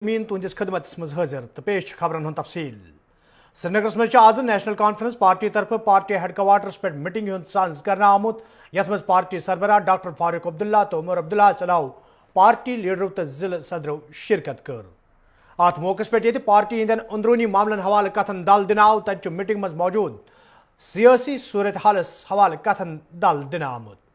مین تہندس خدمت مز حاضر تو پیش خبرن ہند تفصیل سرینگرس مز آز نیشنل کانفرنس پارٹی طرف پارٹی ہیڈ کوارٹرس پہ میٹنگ ہند ساز کرنا آمت یت مز پارٹی سربراہ ڈاکٹر فاروق عبداللہ تو عمر عبداللہ صلاح پارٹی لیڈرو تو ضلع صدرو شرکت کر ات موقع پہ یہ پارٹی ہند اندرونی معاملن حوالہ کتن دل دن آو تت میٹنگ مز موجود سیاسی صورتحالس حوالہ کتن دل دن آمت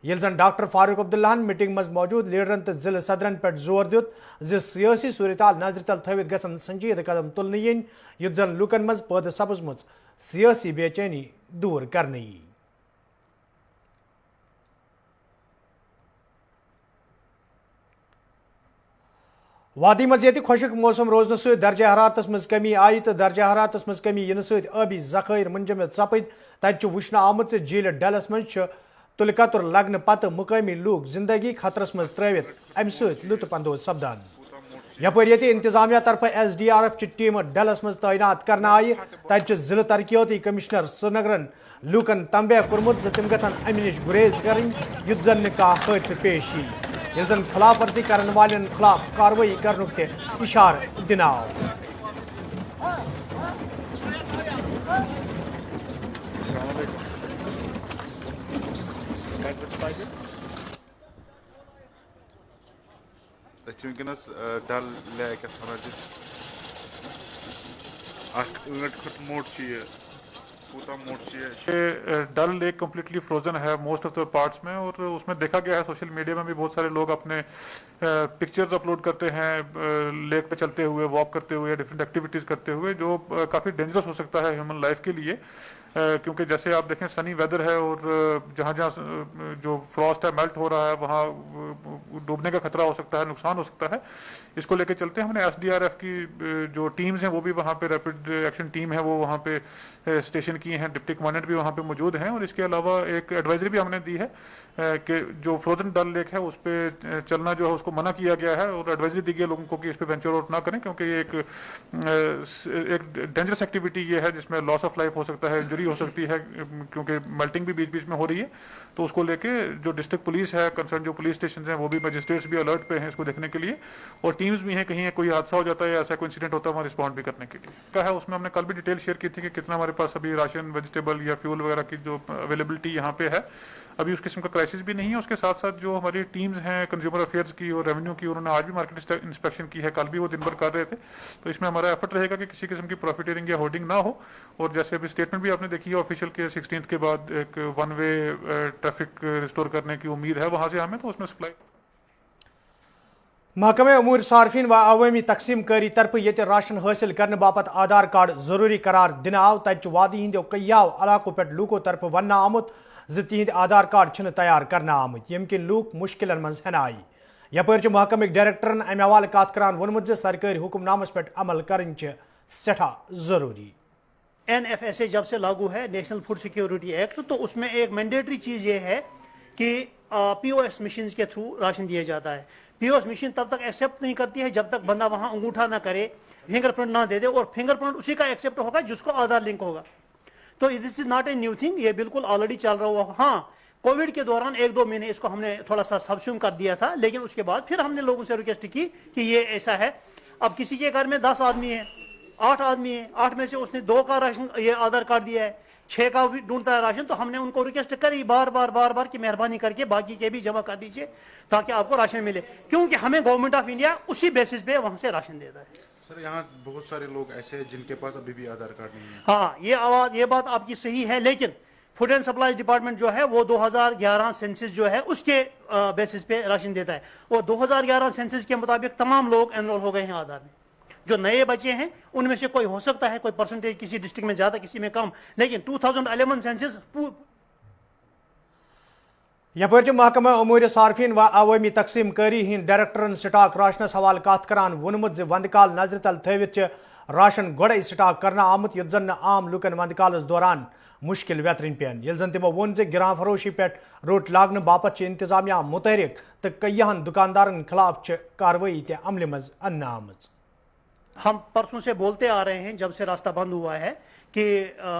یل زن ڈاکٹر فاروق عبداللہ میٹنگ مز موجود لیڈرن تو ضلع صدرن پہ زور دیت سیاسی صورتحال نظر تل تھوت گھن سنجیدہ قدم تلن ین یت زن لوکن مز پید سپزمت سیاسی بے چینی دور کرنے یی وادی مز یہ خشک موسم روزن ست درجہ حرارتس مز کمی آئی تو درجہ حرارتس مز کمی ین ست آبی ذخائر منجمد سپد تت وچھنہ آمت جھیل ڈلس مز تلہ قطر لگنے پتہ مقامی لوگ زندگی خطرس مز ترت امہ ست لطف اندوز سپدان یپر یہ انتظامیہ طرف S D R F team ڈلس مز تعینات کرنا آئی تت ضلع ترقیاتی کمشنر سرینگرن لوکن تنبیہ کورمت تم گھن امہ نش گریز کریں یت زن حادثہ پیش یی یل زن خلاف ورزی کرن والن خلاف کاروائی کرنک تہ اشارہ دن آو ونکس ڈل لیک کھت موٹ ڈل لیک کمپلیٹلی فروزن ہے موسٹ آف دا پارٹس میں اور اس میں دیکھا گیا ہے سوشل میڈیا میں بھی بہت سارے لوگ اپنے پکچرز اپلوڈ کرتے ہیں لیک پہ چلتے ہوئے واک کرتے ہوئے ڈفرینٹ ایکٹیویٹیز کرتے ہوئے جو کافی ڈینجرس ہو سکتا ہے ہیومن لائف کے لیے کیونکہ جیسے آپ دیکھیں سنی ویدر ہے اور جہاں جہاں جو فراسٹ ہے میلٹ ہو رہا ہے وہاں ڈوبنے کا خطرہ ہو سکتا ہے نقصان ہو سکتا ہے اس کو لے کے چلتے ہیں ہم نے ایس ڈی آر ایف کی جو ٹیمز ہیں وہ بھی وہاں پہ ریپڈ ایکشن ٹیم ہے وہ وہاں پہ اسٹیشن کی ہیں ڈپٹی کمانڈنٹ بھی وہاں پہ موجود ہیں اور اس کے علاوہ ایک ایڈوائزری بھی ہم نے دی ہے کہ جو فروزن ڈل لیک ہے اس پہ چلنا جو ہے اس کو منع کیا گیا ہے اور ایڈوائزری دی گئی ہے لوگوں کو کہ اس پہ وینچر آؤٹ نہ کریں کیونکہ یہ ایک ڈینجرس ایکٹیویٹی یہ ہے جس میں لاس آف لائف ہو سکتا ہے انجری ہو سکتی ہے کیونکہ میلٹنگ بھی بیچ بیچ میں ہو رہی ہے تو اس کو لے کے جو ڈسٹرکٹ پولیس ہے کنسرن جو پولیس اسٹیشن ہیں وہ بھی مجسٹریٹس بھی الرٹ پہ ہیں اس کو دیکھنے کے لیے اور ٹیمز بھی ہیں کہیں کوئی حادثہ ہو جاتا ہے یا ایسا کوئی انسیڈنٹ ہوتا ہے وہاں رسپونڈ بھی کرنے کے لیے کیا ہے اس میں ہم نے کل بھی ڈیٹیل شیئر کی تھی کہ کتنا ہمارے پاس ابھی راشن ویجیٹیبل یا فیول وغیرہ کی جو اویلیبلٹی یہاں پہ ہے ابھی اس قسم کا کرائسس بھی نہیں ہے اس کے ساتھ ساتھ جو ہماری ٹیمز ہیں کنزیومر افیئرز کی اور ریونیو کی انہوں نے آج بھی مارکیٹ انسپیکشن کی ہے کل بھی وہ دن بھر کر رہے تھے تو اس میں ہمارا ایفرٹ رہے گا کہ کسی قسم کی پروفیٹیرنگ یا ہولڈنگ نہ ہو اور جیسے ابھی اسٹیٹمنٹ بھی آپ نے دیکھی ہے آفیشیل کے 16 کے بعد ایک ون وے ٹریفک ریسٹور کرنے کی امید ہے وہاں سے ہمیں تو اس میں سپلائی محکمہ امور صارفین و عوامی تقسیم کاری طرف یہ راشن حاصل کرنے باپت آدھار کارڈ ضروری قرار دن آو تت وادی ہندو کیاو علاقوں پہ لوکو طرف ون آمت تہند آدھار کارڈ چھ تیار کرنا آمت یم کن لوک مشکلن من ہین آئی یپر محکمہ ڈائریکٹرن امہ حوالہ کت کران وونمت سرکاری حکم نامس پہ عمل کرن سٹھا ضروری NFSA جب سے لاگو ہے نیشنل فوڈ سیکیورٹی ایکٹ تو اس میں ایک مینڈیٹری چیز یہ ہے کہ POS مشینز کے تھرو راشن دیا جاتا ہے POS مشین تب تک ایکسیپٹ نہیں کرتی ہے جب تک بندہ وہاں انگوٹھا نہ کرے فنگر پرنٹ نہ دے دے اور فنگر پرنٹ اسی کا ایکسیپٹ ہوگا جس کو آدھار لنک ہوگا تو this is not a new thing یہ بالکل آلریڈی چل رہا ہوا ہاں کووڈ کے دوران 1-2 مہینے اس کو ہم نے تھوڑا سا سبسیوم کر دیا تھا لیکن اس کے بعد پھر ہم نے لوگوں سے ریکویسٹ کی کہ یہ ایسا ہے اب کسی کے گھر میں 10 آدمی ہیں 8 آدمی ہیں 8 میں سے اس نے 2 کا راشن یہ آدھار کارڈ دیا ہے 6 کا بھی ڈھونڈتا ہے راشن تو ہم نے ان کو ریکویسٹ کری بار بار کہ مہربانی کر کے باقی کے بھی جمع کر دیجیے تاکہ آپ کو راشن ملے کیونکہ ہمیں گورنمنٹ آف انڈیا اسی بیسس پہ وہاں سے راشن دیتا ہے سر یہاں بہت سارے لوگ ایسے ہیں جن کے پاس ابھی بھی آدھار کارڈ نہیں ہے ہاں یہ بات آپ کی صحیح ہے لیکن فوڈ اینڈ سپلائی ڈپارٹمنٹ جو ہے وہ 2011 سینسس جو ہے اس کے بیسس پہ راشن دیتا ہے اور 2011 سینسس کے مطابق تمام لوگ انرول ہو گئے ہیں آدھار میں جو نئے بچے ہیں ان میں سے کوئی ہو سکتا ہے کوئی پرسنٹیج کسی ڈسٹرکٹ میں زیادہ کسی میں کم لیکن 2011 سینسس یپر محکمہ امور صارفین و عوامی تقسیم کاری ہند ڈائریکٹرن سٹاک راشنس حوالہ کت کران وونمت وند کال نظر تل تھوت راشن گوڑے سٹاک کرنا آمت یت زن عام لوکن وند کالس دوران مشکل ویترن پین یل زن تمو وون گران فروشی پہ روٹ لاگنے باپت انتظامیہ متحرک تو کئیہن دکاندارن خلاف کاروائی تہ عمل مز ان آمت हम परसों से बोलते आ रहे हैं जब से रास्ता बंद हुआ है कि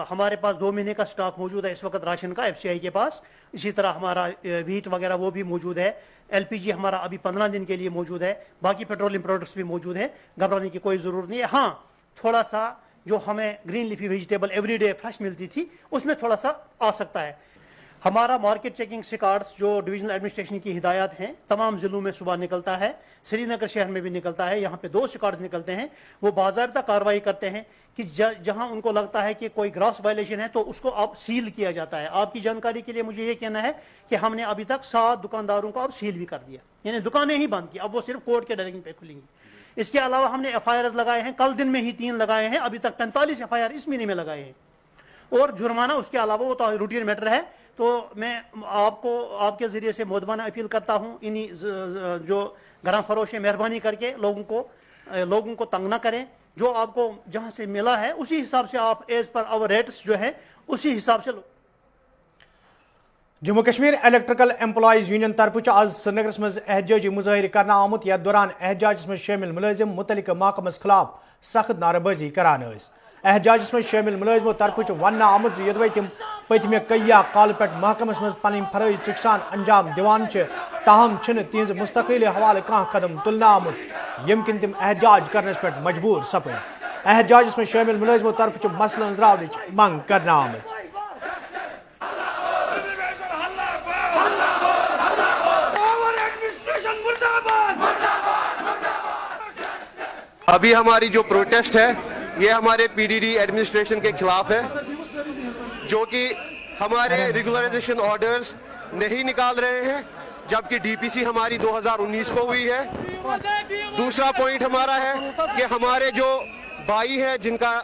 हमारे पास 2 महीने का स्टॉक मौजूद है इस वक्त राशन का FCI के पास। इसी तरह हमारा वीट वगैरह वो भी मौजूद है। LPG हमारा अभी 15 दिन के लिए मौजूद है। बाकी पेट्रोलियम प्रोडक्ट्स भी मौजूद है, घबराने की कोई ज़रूरत नहीं है। हाँ, थोड़ा सा जो हमें green leafy vegetable everyday fresh मिलती थी उसमें थोड़ा सा आ सकता है। हमारा मार्केट चेकिंग रिकॉर्ड्स जो डिवीजनल एडमिनिस्ट्रेशन की हिदायत हैं तमाम ज़िलों में सुबह निकलता है, श्रीनगर शहर में भी निकलता है। यहाँ पे 2 रिकॉर्ड्स निकलते हैं, वो बाज़ाब्ता कार्रवाई करते हैं कि जहाँ उनको लगता है कि कोई ग्रॉस वायलेशन है तो उसको अब सील किया जाता है। आपकी जानकारी के लिए मुझे ये कहना है कि हमने अभी तक 7 दुकानदारों को अब सील भी कर दिया, यानी दुकानें ही बंद की, अब वो सिर्फ कोर्ट के डायरेक्शन पे खुलेंगी। इसके अलावा हमने FIRs लगाए हैं, कल दिन में ही 3 लगाए हैं, अभी तक 45 FIR इस महीने में लगाए हैं, और जुर्माना उसके अलावा वो तो रूटीन मैटर है। तो मैं आपको आपके ज़रिए से मोदबाना अपील करता हूँ, इन्हीं जो गरम फरोश है मेहरबानी करके लोगों को तंग ना करें। जो आपको जहाँ से मिला है उसी हिसाब से आप एज पर आवर रेट्स जो है उसी हिसाब से Jammu Kashmir electrical employees union तरफ आज श्रीनगर मज एहतजाजी मुजाहिर करना आमुत यथ दौरान एहतजाज में शामिल मुलाजिम मुतलिक महकमस खिलाफ सख्त नारेबाजी करान। एहतजाज में शामिल मुलाजिमों तरफ वन आमुत यदवे तिम पतमे कईया काल पे महकमस मज पन फरज चुकसान अंजाम दिवान ताहम तिज मुस्तकिल हवाले कह कदम तुलना आमुत यम किन तिम एहतजाज करने पे मजबूर सपन। एहतजाज में शामिल मुलाजिमों तरफ मसल अंजराव मंग करना आमुत। अभी हमारी जो प्रोटेस्ट है ये हमारे PDD एडमिनिस्ट्रेशन के खिलाफ है, जो कि हमारे रेगुलराइजेशन ऑर्डर्स नहीं निकाल रहे हैं, जबकि DPC हमारी 2019 को हुई है। दूसरा पॉइंट हमारा है कि हमारे जो भाई हैं जिनका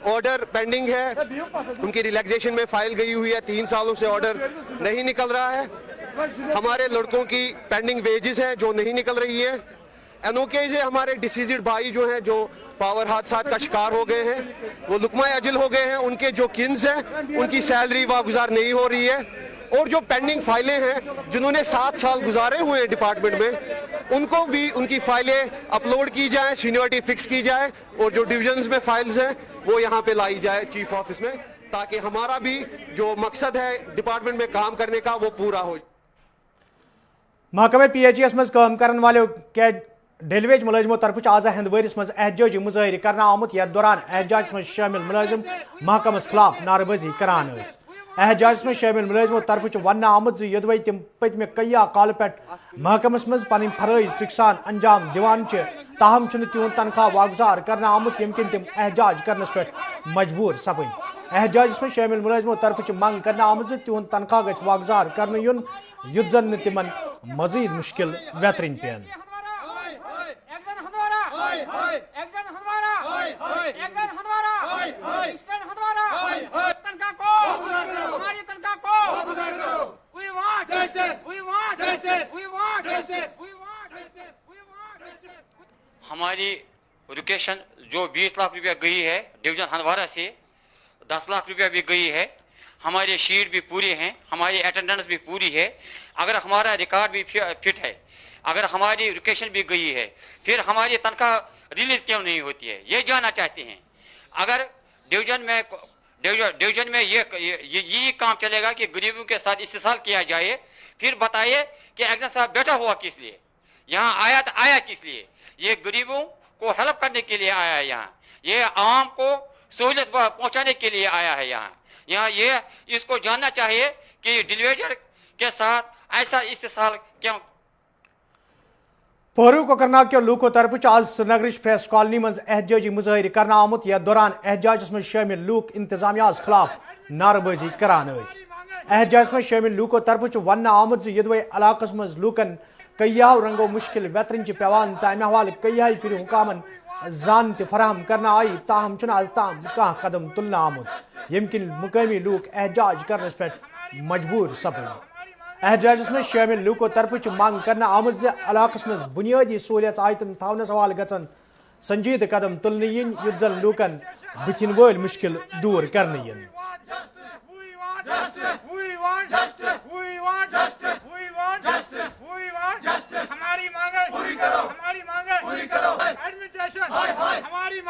ऑर्डर पेंडिंग है उनकी रिलैक्सेशन में फाइल गई हुई है, 3 सालों से ऑर्डर नहीं निकल रहा है। हमारे लड़कों की पेंडिंग वेजेस हैं जो नहीं निकल रही है। NOK से हमारे डिसीज्ड भाई जो हैं जो पावर हादसा का शिकार हो गए हैं वो लुकमा अजल हो गए हैं, उनके जो किन्स हैं उनकी सैलरी वागुजार नहीं हो रही है। और जो पेंडिंग फाइलें हैं जिन्होंने 7 साल गुजारे हुए हैं डिपार्टमेंट में, उनको भी उनकी फाइलें अपलोड की जाए, सीनियरिटी फिक्स की जाए और जो डिविजन्स में फाइल्स हैं वो यहाँ पे लाई जाए चीफ ऑफिस में, ताकि हमारा भी जो मकसद है डिपार्टमेंट में काम करने का वो पूरा हो। महकमे PHES मज काम करने वाले के डेलवेज मुलाजिमों तरफ आज हंदवरिस मज एहतजाजी मुजाहिर करना आमुत यथ दौरान एहतजाज में शामिल मुलाजिम महकमस खिलाफ नारेबाजी करान। एहतजाज में शामिल मुलाजिमों तरफ वन आमुत यदवे तिम पतमे कईया काल पे महकमस मज पन फरज चुकसान अंजाम दिवान ताहम तिहद तनख्वाह वागुजार करना आमुत यम किन तिम एहतजाज करने पे मजबूर सपन। एहतजाज में शामिल मुलाजिमों तरफ मंग करना आमुत तिहद तनख्वाह गछ वागुजार करने युन युद्ध जन तिमन मजीद मुश्किल वेतरिन पेन। हमारी एजुकेशन जो 20 लाख रुपया गई है डिवीजन हंदवारा से, 10 लाख रुपया भी गई है। हमारे शीट भी पूरी हैं, हमारी अटेंडेंस भी पूरी है। अगर हमारा रिकॉर्ड भी फिट है, अगर हमारी एजुकेशन भी गई है, फिर हमारी तनख्वाह रिलीज क्यों नहीं होती है, ये जानना चाहते हैं। अगर डिवीजन में ये काम चलेगा कि गरीबों के साथ इस्तेसाल किया जाए, फिर बताइए कि एग्जाम साहब बैठा हुआ किस लिए, यहाँ आया किस लिए? ये गरीबों को हेल्प करने के लिए आया है, यहाँ ये आवाम को सहूलियत पहुंचाने के लिए आया है। यहाँ ये इसको जानना चाहिए कि डिलीवर के साथ ऐसा इस्तेसाल क्यों। पौरू कोकरनाग के लूको तरफ आज श्रीनगर प्रेस कॉलोनी मज एहतजाजी मुजाहिर करना आमुत यथ दौरान एहतजाज में शामिल लूक इंतजामिया खिलाफ नारेबाजी करान। एहतजाज में शामिल लूको तरफ वन आमुत यदवे इलाकस मज लूकन कईया रंगो मुश्किल वेतरन पेवान तमे हवाले कईया फिर हुकामन जान फराहम करना आई, ताहम आज ताम कह कदम तुलना आमुत यम किन मुकामी लूक एहतजाज करने पे मजबूर सपन। एहतजाज में शामिल लूको तरफ मांग करना आमुत इलाकस मज बुनियादी सहूलियत आयतन थवनस हवाले गचन संजीद कदम तुलने इन युद्ध जन लूकन बुथिन वोल मुश्किल दूर करने इन। हमारी मांगे पूरी करो, हमारी मांगे पूरी करो। एडमिनिस्ट्रेशन हमारी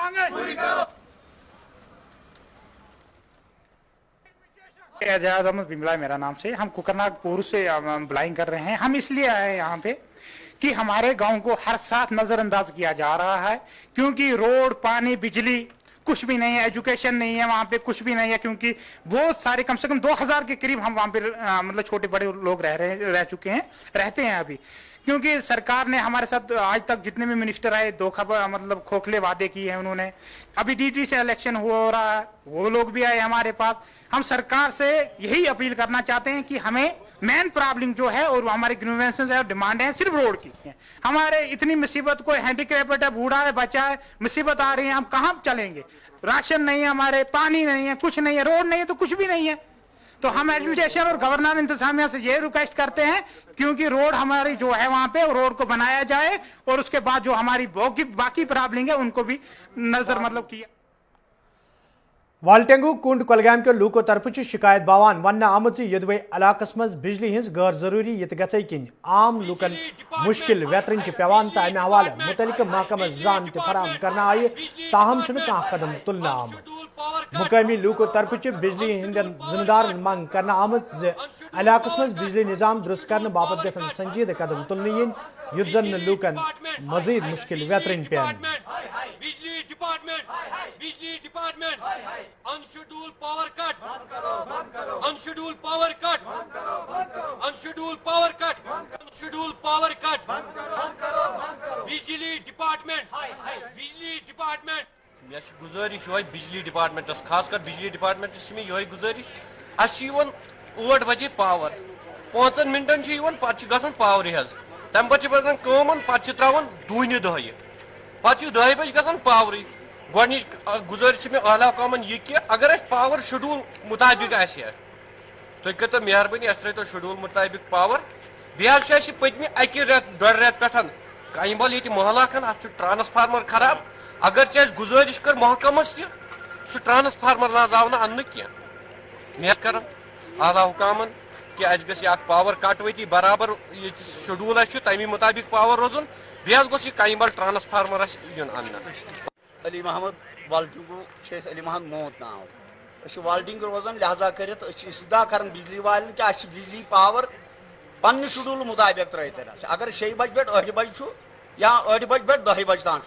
एजाज अहमद बिमला मेरा नाम से, हम कुकरनागपुर से ब्लाइंग कर रहे हैं। हम इसलिए आए हैं यहाँ पे कि हमारे गांव को हर साथ नजरअंदाज किया जा रहा है, क्योंकि रोड, पानी, बिजली कुछ भी नहीं है, एजुकेशन नहीं है, वहाँ पे कुछ भी नहीं है, क्योंकि बहुत सारे कम से कम 2000 के करीब हम वहाँ पे मतलब छोटे बड़े लोग रह चुके हैं, रहते हैं अभी। क्योंकि सरकार ने हमारे साथ आज तक जितने भी मिनिस्टर आए मतलब खोखले वादे किए हैं उन्होंने। अभी डीटी से इलेक्शन हो रहा है, वो लोग भी आए हमारे पास। हम सरकार से यही अपील करना चाहते हैं कि हमें मेन प्रॉब्लम जो है और हमारी ग्रीवेंसेस है, डिमांड है सिर्फ रोड की। हमारे इतनी मुसीबत, कोई हैंडीक्राफ्ट है, बूढ़ा है, बच्चा है, मुसीबत आ रही है, हम कहाँ चलेंगे? राशन नहीं है, हमारे पानी नहीं है, कुछ नहीं है, रोड नहीं है, तो कुछ भी नहीं है। तो हम एडमिनिस्ट्रेशन और गवर्नर इंतजामिया से ये रिक्वेस्ट करते हैं, क्योंकि रोड हमारी जो है वहां पे रोड को बनाया जाए और उसके बाद जो हमारी बाकी प्रॉब्लम है उनको भी नजर मतलब किया। वालटेंगू कुंड कोलगाम के लूको तरफ शिकायत बावान वन आमत यदवे इलाकस मज बिजली हज गैर जरूरी यत गई किन आम लूकन मुश्किल वेतरन पेवान तो अमे हवाले मुतलिक महकमा जान फराम करना आय ताहम कह कदम तुलना आमद। मुकामी लूको तरफ बिजली हंद जिम्मेदार मंग करना आमत इलाकस मज बिजली निजाम दुरुस्त करने बाबत गसन संजीद कदम तुलने इन युत जन लूकन मजीद मुश्किल वेतरन pen. Unscheduled power cut. Unscheduled power cut. Unscheduled power cut. Unscheduled power cut. बिजली डिपार्टमेंट. बिजली डिपार्टमेंट. मे गुजारिश यो बिजली डिपार्टमेंटस खास कर बिजली डिपार्टमेंटस मे यो गुजारिश अस 8 बजे पावर 5 मिनटन पे गसन पावर हज तम पे पे त्रावान दून 10 पे 10 बजे गसन पावर। गोडनिच गुजारिश में आला हुकामन ये कि अगर अस पावर शेड्यूल मुताबिक तुम करो मेहरबानी अस त्रो शेड्यूल मुताबिक पावर बेहद पत्म अकि रेत 1.5 रेत पे कहीं ये मोहल्ला खन अत ट्रांसफार्मर खराब अगर गुजारिश कर महकमस सह ट्रांसफार्मर ना आव ना अन्न क्या मेहर कर आला हुकामन कि अस ग पावर कटवती बराबर ये शेड्यूल तमी मुताबिक पावर रोजन बेहद गोस कहीं ट्रांसफार्मर इन अन्न। अली महमद वालटिंगू अली महमद मोहत नाव वालटिंग रोजान लिहाजा कर इस्तदा कर बिजली वाले कि बिजली पावर पन्न शेड्यूल मुताबिक त्रन अगर 6 बज पे 8 बज या 8 बज पे 10 बज तान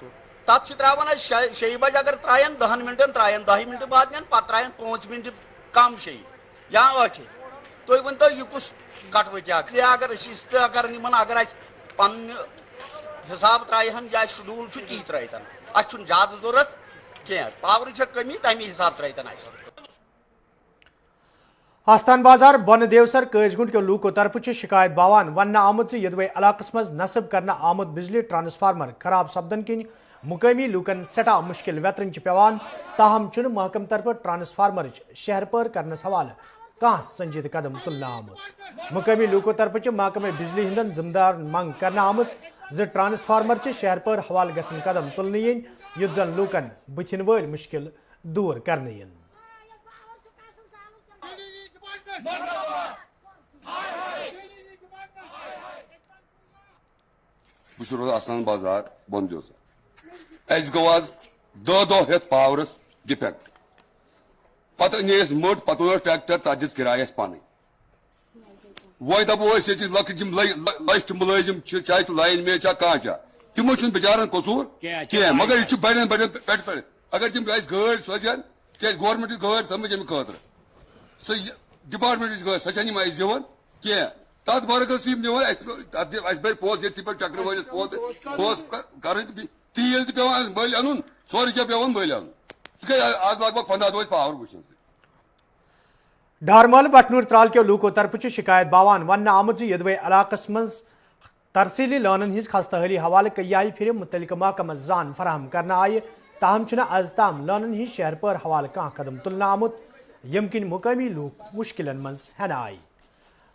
तथ त्रावान 6 बज अगर त्रायन 10 मिनटन त्रायन 10 मिनट बाद पे त्रायन 5 मिनट कम 6 या 8 तुम वन तो यह कुछ कटवती अगर इस्तदा कर अगर पन्न हिसाब त्राहन या शेड्यूल ती त्रन अस ज्यादा जरूरत कह पावर कमी तमी हिसाब त्रन। आस्थान बाजार बन देवसर कैजगुंड के लूको तरफ शिकायत बावान वन आमत यदवे इलाकस मज नस्ब करना आमद बिजली ट्रांसफार्मर खराब सपदन किन मुकामी लूकन सटा मुश्किल वेतरन पेवान ताहम महकम तरफ ट्रांसफार्मर शहर पर करने हवाले कह संजीद कदम तुलना आमद। मुकामी लूको तरफ महकमे बिजली हिंदन जिम्मेदार मंग करना आमद ट्रांसफार्मर शहर पर हवाल गसन कदम तुलने इन युत जन लूकन बुथिन वल मुश्किल दूर करने इन। बह आसान बाजार बन अस गो आज 2 दह हेत पावरस डिफेक्ट पे अन मोट पे ट्रैक्टर तथ दिस किराय पान वो दपो लकट लच मुलाजिम चाहे तो लाइन में कह तमो बिचारन कसूर कह मगर यह बड़न बड़न पे अगर तम गाड़ सोचान क्या गवर्नमेंट गाड़ समझ अमे खतर सह डिपार्टमेंट गाड़ सह दिवान कह तथ बरकस बर पोस ये ट्रैक्टर वालिस पोस कर तेल पे बल अन सोरे क्या पे बल अन आज लग भग 15 रोज पावर वुचन। डारमल बटनूर त्राल के लूको तरफ शिकायत बावान वन आमद यदवे इलाकस मज तरसीली लोनन हिज खस्तहली हवाले कई फिर मुतलिक महकमा जान फराहम करना आय ताहम आज ताम लोनन हिज शहर पर हवाले कह कदम तुलना आमुत यम किन मुकामी लूक मुश्किलन मज हन आय।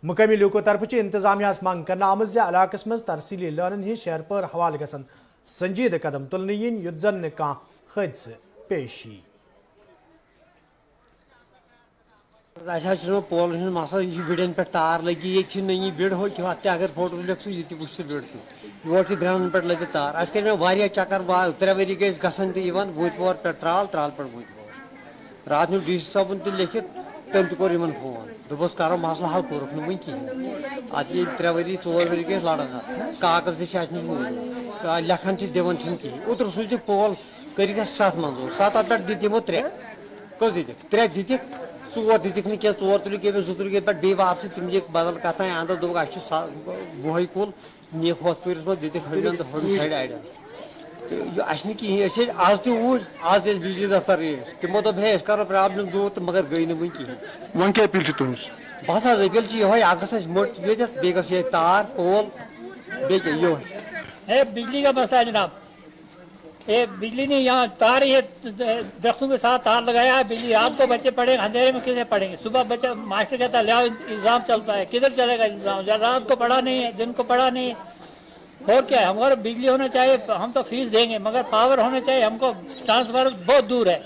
मुकामी लूको तरफ इंतजामिया मंग करना आमद इलाकस मज तरसीली लोनन हिज शहर पर हवाले गसन संजीद कदम तुलने इन युत जन कह हादसे पेश यी। پولن مسئلہ یہ وڑین پہ تار لگی یہ نئی وڑ ہو کہ اگر فوٹو تلک سو یہ وچ وڑ تہ یور گراؤنڈ پہ لگی تار اس کر مے چکر 3 ؤری گئی گھن تہ ووت پہ ترال پہ ووت رات نیو ڈی سی صٲبن تہ لکھت تم تہ کور فون دس کرو مسئلہ حل کورک نا کہین ات 3 ؤری 4 ؤری گئی لڑان کاغذ تہ نش موجود لکھان دِوان کہین اوتر سوٗزِ پول کٔرِکھ 7 منظور 7 پہ دِتۍ یِمو 3 کٔژ دِتِکھ 3 دِتِکھ 4 دِتِکھ نہٕ کینٛہہ 4 تُلِکھ ییٚمِس 2 تُلِکھ پہ بیٚیہِ واپسی تِم دِکھ بدل کتھاہ اندر دوٚپُکھ اَسہِ چھُ وُہے کُل نِکھ ہۄتھ پٲرِس منٛز دِتِکھ ہُمٮ۪ن تہٕ ہُمہِ سایڈٕ اَڑٮ۪ن تہٕ اَسہِ نہٕ کِہیٖنۍ أسۍ ٲسۍ آز تہِ اوٗرۍ آز تہِ ٲسۍ بجلی دفتر ٲسۍ تِمو دوٚپ ہے أسۍ کرو پرٛابلِم دوٗر تہٕ مگر گٔے نہٕ وٕنہِ کِہیٖنۍ وۄنۍ کیٛاہ اپیٖل چھِ تُہٕنٛز بس حظ اپیٖل چھِ یِہوٚے اکھ گٔژھ اَسہِ مٔٹ ییٚتٮ۪تھ بیٚیہِ گٔژھ ییٚتہِ تار پول بیٚیہِ کیٛاہ یِہوٚے ہے بجلی کا مسئلہ ہے جناب یہ بجلی نہیں یہاں تار ہی درختوں کے ساتھ تار لگایا ہے بجلی رات کو بچے پڑھیں گے اندھیرے میں کیسے پڑھیں گے صبح بچہ ماسٹر کہتا ہے لیاؤ ایگزام چلتا ہے کدھر چلے گا ایگزام جب رات کو پڑھا نہیں ہے دن کو پڑھا نہیں ہے اور کیا ہے ہمارا بجلی ہونا چاہیے ہم تو فیس دیں گے مگر پاور ہونا چاہیے ہم کو ٹرانسفارمر بہت دور ہے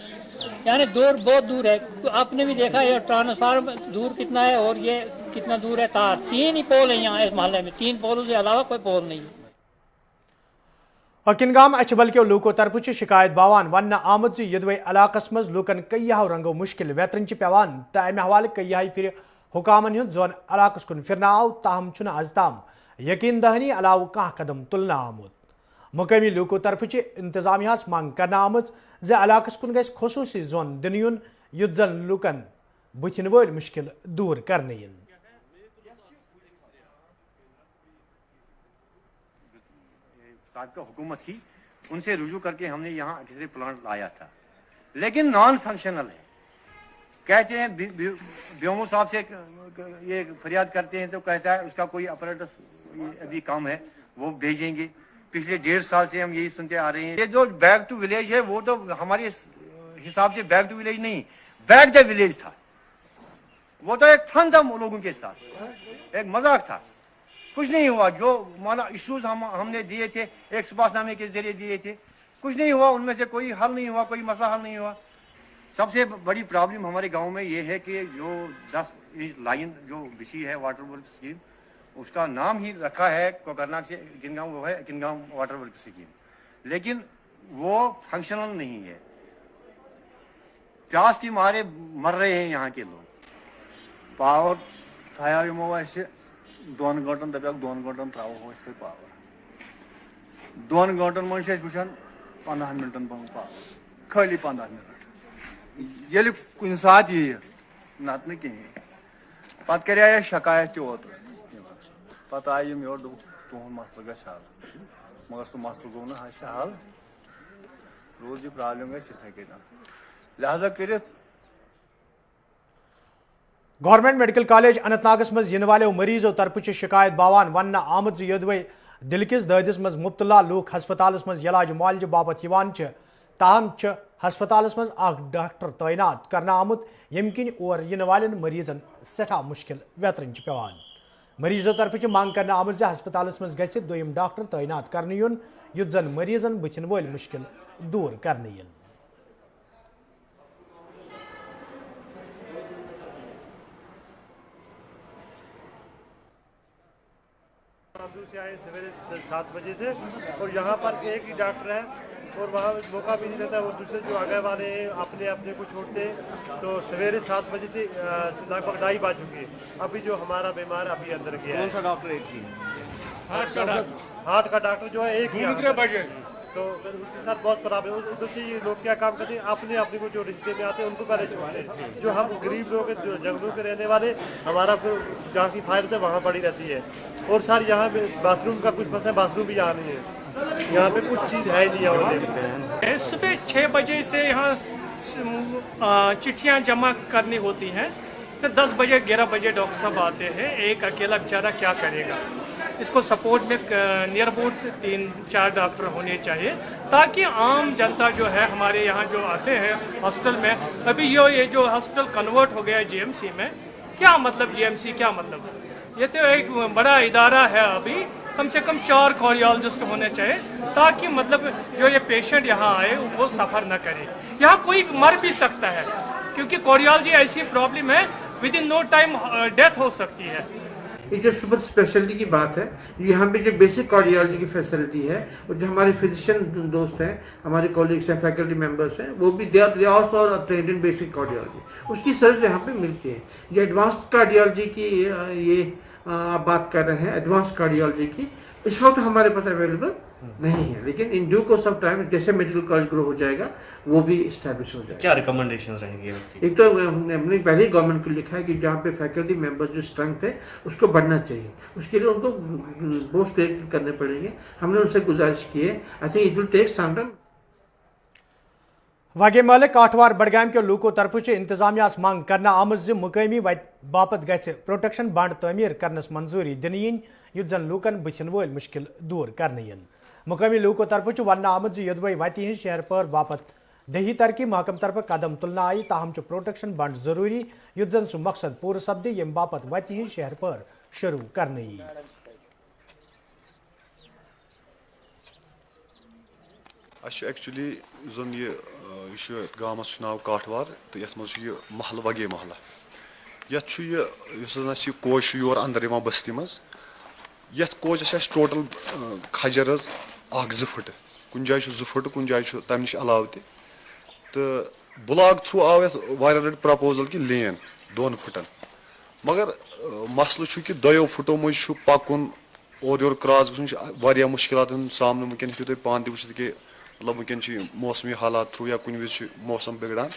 یعنی دور بہت دور ہے آپ نے بھی دیکھا یہ ٹرانسفارمر دور کتنا ہے اور یہ کتنا دور ہے تار 3 ہی پول ہیں یہاں اس محلے میں 3 پولوں سے علاوہ کوئی پول نہیں ہے حکمگام اچھبل لوکو طرف شکایت باوان ون آمت یدوے علاقہ مز لوکن کئیو رنگو مشکل ویترن پیوان تو امہ حوالہ کئی پھر حکامن ہند زون علاقہ کن پھرنا آو تاہم چھن آز تام یقین دہانی علاوہ کھانا قدم تلنا آمت مقامی لوکو طرف انتظامیہ مانگ کرنا آمت زِ علاقہ کن گژھِ خصوصی زون دن یُن یُتھ زن لوکن بتھن ول مشکل دور کرنے ین سابقہ حکومت تھی ان سے رجوع کر کے ہم نے یہاں کسی پلانٹ لایا تھا لیکن نان فنکشنل ہے کہتے ہیں بیومو صاحب سے یہ فریاد کرتے ہیں تو کہتا ہے اس کا کوئی اپریٹس ابھی کام ہے وہ بھیجیں گے پچھلے 1.5 سال سے ہم یہی سنتے آ رہے ہیں یہ جو بیک ٹو ولیج ہے وہ تو ہمارے حساب سے بیک ٹو ولیج نہیں بیک دا ولیج تھا وہ تو ایک فن تھا لوگوں کے ساتھ ایک مذاق تھا کچھ نہیں ہوا جو مانا ایشوز ہم نے دیے تھے ایک سپاس نامے کے ذریعے دیے تھے کچھ نہیں ہوا ان میں سے کوئی حل نہیں ہوا کوئی مسئلہ حل نہیں ہوا سب سے بڑی پرابلم ہمارے گاؤں میں یہ ہے کہ جو 10 انچ لائن جو بچھی ہے واٹر ورک اسکیم اس کا نام ہی رکھا ہے کوکرناگ سے کنگام وہ ہے کنگام واٹر ورک اسکیم لیکن وہ فنکشنل نہیں ہے پیاس کی مارے مر رہے ہیں یہاں کے لوگ پاور تھایا یمو اسے 2 گھنٹن دپیک 2 گھنٹن تراو اس پاور 2 گھنٹن من وچان 15 منٹن بن پاور خالی 15 منٹ یل کن سات یہ نت نا کہین پتہ کرے شکایت تہ اوتر پتہ آئی یور تہد مسئلہ گھس حل مگر سہ مسئلہ گو نا حل روز یہ پرابلم گھس اتھے کن لہذا کرت گورنمنٹ میڈیکل کالج اننت ناگس مز ین والو مریضوں طرف شکایت باوان ون آمت یدوے دل کس دادس مز مبتلا لوک ہسپتالس مز علاج معالجہ باپت تاہم ہسپتالس مز اخ ڈاکٹر تعینات کرنا آمت یم کن اور ین والن مریضن سٹھا مشکل ویترن پیوان مریضوں طرف مانگ کرنا آمت ہسپتالس مز گژھِ دویم ڈاکٹر تعینات کرنے یون یُتھ زن مریضن بتھن ول مشکل دور کرنے ین سے آئے سویرے 7 بجے سے اور یہاں پر ایک ہی ڈاکٹر ہے اور وہاں موقع بھی نہیں رہتا وہ دوسرے جو آگے والے ہیں اپنے کو چھوڑتے ہیں تو سویرے 7 بجے سے لگ بھگ 2:30 بج چکے ابھی جو ہمارا بیمار ابھی اندر گیا ہے. کون سا ڈاکٹر ایک ہی ہارٹ کا ڈاکٹر جو ہے ایک ہی تو اس کے ساتھ بہت پرابلم ہے. ادھر سے یہ لوگ کیا کام کرتے ہیں اپنے کو جو رشتے میں آتے ہیں ان کو پہلے چھوڑتے ہیں. جو ہم غریب لوگ ہیں جو جنگلوں کے رہنے والے ہمارا جہاں کی فائل ہے وہاں پڑی رہتی ہے. اور سر یہاں پہ باتھ روم کا کچھ مسئلہ ہے باتھ روم بھی یہاں نہیں ہے یہاں پہ کچھ چیز ہے ہی نہیں. صبح 6 بجے سے یہاں چٹھیاں جمع کرنی ہوتی ہیں پھر 10 بجے 11 بجے ڈاکٹر صاحب آتے ہیں. ایک اکیلا بیچارہ کیا کرے گا. اس کو سپورٹ میں نیئر اباؤٹ 3-4 ڈاکٹر ہونے چاہیے تاکہ عام جنتا جو ہے ہمارے یہاں جو آتے ہیں ہاسپٹل میں. ابھی یہ جو ہاسپٹل کنورٹ ہو گیا ہے GMC میں. کیا مطلب GMC کیا مطلب یہ تو ایک بڑا ادارہ ہے. ابھی کم سے کم 4 کارڈیالوجسٹ ہونے چاہیے تاکہ مطلب جو یہ پیشنٹ یہاں آئے وہ سفر نہ کرے. یہاں کوئی مر بھی سکتا ہے کیونکہ کارڈیالوجی ایسی پرابلم ہے within no time death हो सकती है। ये जो सुपर स्पेशलिटी की बात है, यहाँ पे जो बेसिक कार्डियोलॉजी की फैसिलिटी है और जो हमारे फिजिशियन दोस्त हैं, हमारे कॉलीग्स हैं, फैकल्टी मेंबर्स हैं, वो भी they also trend in basic cardiology, उसकी सर्विस यहाँ पे मिलती है। ये एडवांस कार्डियोलॉजी की ये आप बात कर रहे हैं, एडवांस कार्डियोलॉजी की इस वक्त हमारे पास अवेलेबल नहीं है, लेकिन in due course of time जैसे मेडिकल कॉलेज ग्रो हो जाएगा वो भी इस्टेब्लिश हो जाएगा। क्या रिकमेंडेशन रहेंगी? एक तो हमने पहले ही गवर्नमेंट को लिखा है कि जहाँ पे फैकल्टी मेंबर जो स्ट्रेंथ है उसको बढ़ना चाहिए, उसके लिए उनको पोस्ट क्रिएट करने पड़ेंगे। हमने उनसे गुजारिश की है, I think it will take some time. वागे मालिक काठवार बडगाम के लूको तरफ इंतजामिया मांग करना आमज मुकामी बापत गि प्रोटेक्शन बंड तमीर करनस मंजूरी दिन yin युत जन लूकन बुथन वल मुश्किल दूर करने yin। मुकामी लूको तरफ वन आमद यदवे वत हज शहर पर बापत दही तरक्की महकम तरफ कदम तुलना आई, ताहम प्रोटेक्शन बंड जरूरी युत जन सह मकसद पूर सपदे यम बापत वत हज शहर पर शुरू करने यी। एक्चुअली जन ये गामस नाव काठवार तो ये महल वगे महला ये कोच योर अंदर बस्ती मज ये कोचस टोटल खजर 1-2 फुट कुछ जाए 2 फुट कुछ जाए तम नश अलाव तो ब्लॉक थ्रू आव ये रट प्रपोजल कि लेन 2 फुटन, मगर मसल कि 2 फुटों मज पकुन और योर क्रॉस गया मुश्किलात सामने वनकन तुम पान तक वो कि मतलब वनकन मौसमी हालात थ्रू या कुछ विज मौसम बिगड़ान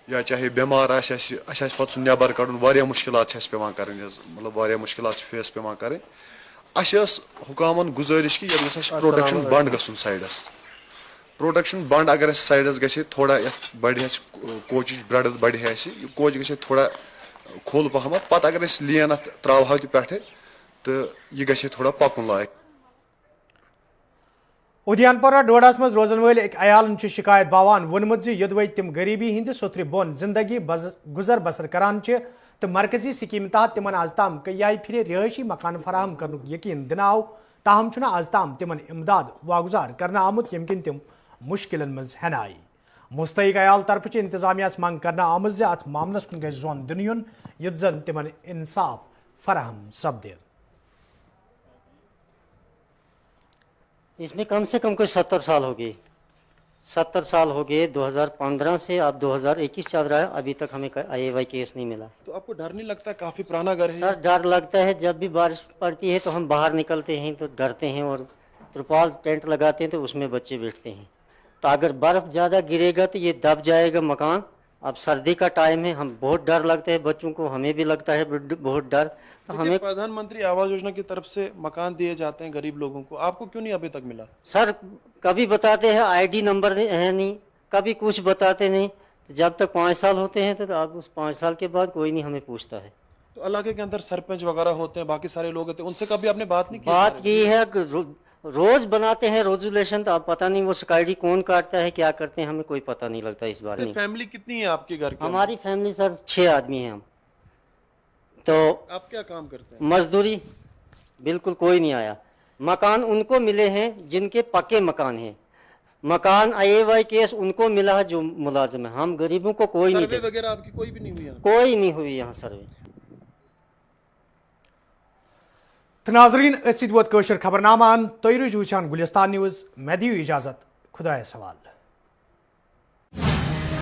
या चाहे बेमार पे नबर कड़ मुश्किलात पेवान कर, मतलब मुश्किलात फेस पेवान कर। हुकामन गुजारिश कि ये प्रोटेक्शन बंड गन साइडस, प्रोटेक्शन बंड अगर साइडस ग थोड़ा बढ़ कोच ब्रेड बढ़ कोच ग थोड़ा खोल पहम पत अगर लेन त्रह पे तो यह ग थोड़ा पकुन लायक। उद्यानपुरा डोडास मज रोजन वाल एक अयालन शिकायत बावान वोनमुत यदवे तिम गरीबी हिंद सोथ्र बोन जिंदगी गुजर बसर करान तो मरकजी स्कीम तहत तिमन आज ताम कई फिर रिहायशी मकान फराहम कर यकीन दिन आव, ताहम आज ताम तिमन इमदाद वागुजार करना आमुत यम किन तिम मुश्किलन मज हन आई। मुस्तैक अयाल तरफ इंतजामिया मांग करना आमज अत मामलस कुन गज जोन दिन युन युत जन तिमन इंसाफ फराहम सपदे। इसमें कम से कम कोई 70 साल हो गए, 70 साल हो गए। 2015 से अब 2021 चल रहा है, अभी तक हमें IAY केस नहीं मिला। तो आपको डर नहीं लगता? काफी पुराना घर है सर, डर लगता है। जब भी बारिश पड़ती है तो हम बाहर निकलते हैं तो डरते हैं और त्रिपाल टेंट लगाते हैं तो उसमें बच्चे बैठते हैं। तो अगर बर्फ ज़्यादा गिरेगा तो ये दब जाएगा मकान। अब सर्दी का टाइम है, हम बहुत डर लगता है बच्चों को, हमें भी लगता है बहुत डर। तो हमें प्रधानमंत्री आवास योजना की तरफ से मकान दिए जाते हैं गरीब लोगों को, आपको क्यों नहीं अभी तक मिला? सर, कभी बताते हैं ID नंबर है नहीं, कभी कुछ बताते नहीं। तो जब तक 5 साल होते हैं तो अब उस 5 साल के बाद कोई नहीं हमें पूछता है। तो इलाके के अंदर सरपंच वगैरह होते हैं, बाकी सारे लोग होते हैं, उनसे कभी आपने बात नहीं की? बात की है, रोज बनाते हैं रेजोल्यूशन, तो अब पता नहीं वो सिक्योरिटी कौन काटता है, क्या करते हैं, हमें कोई पता नहीं लगता इस बारे में। फैमिली कितनी है आपके घर की? हमारी फैमिली सर 6 आदमी हैं हम। तो आप क्या काम करते हैं? मजदूरी। बिल्कुल कोई नहीं आया। मकान उनको मिले हैं जिनके पक्के मकान हैं। मकान IAY केस उनको मिला है जो मुलाजिम है, हम गरीबों को कोई नहीं। सर्वे वगैरह आपकी कोई भी नहीं हुई? कोई नहीं हुई यहाँ सर्वे। तो नाजरीन अत वोत खबरनामा तुम रूज वुचान गुलिस्तान न्यूज़। मैं दियो इजाजत, खुदा सवाल।